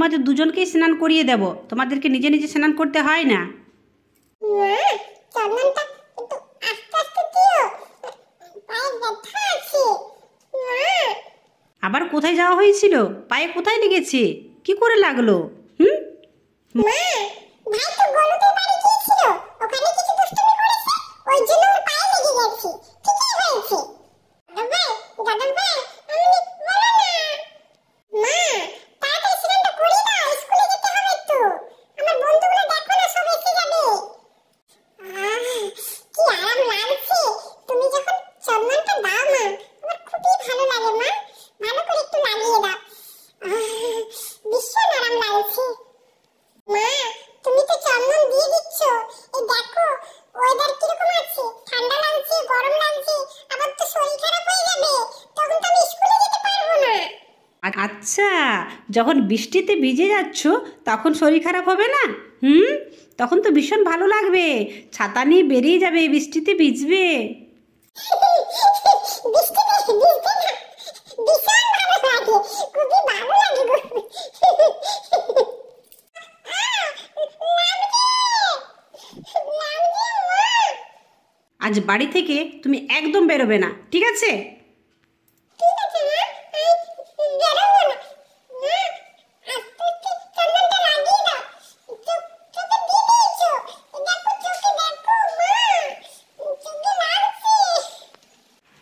তোমাদের দুজনকেই স্নান করিয়ে দেব, তোমাদেরকে নিজে নিজে স্নান করতে হয় না। আবার কোথায় যাওয়া হয়েছিল? পায়ে কোথায় লেগেছে? কি করে লাগলো? আচ্ছা, যখন বৃষ্টিতে ভিজে যাচ্ছ তখন শরীর খারাপ হবে না? তখন তো ভীষণ ভালো লাগবে, ছাতা নিয়ে বেরিয়ে যাবে, বৃষ্টিতে ভিজবে। আজ বাড়ি থেকে তুমি একদম বেরোবে না, ঠিক আছে?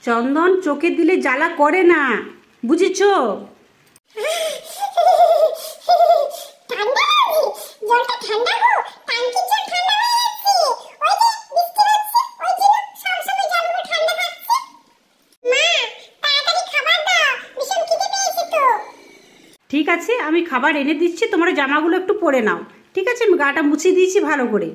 চন্দন চোখে দিলে জ্বালা করে না, বুঝেছো? ঠিক আছে, আমি খাবার এনে দিচ্ছি, তোমরা জামাগুলো একটু পরে নাও, ঠিক আছে? আমি গাটা মুছিয়ে দিয়েছি ভালো করে।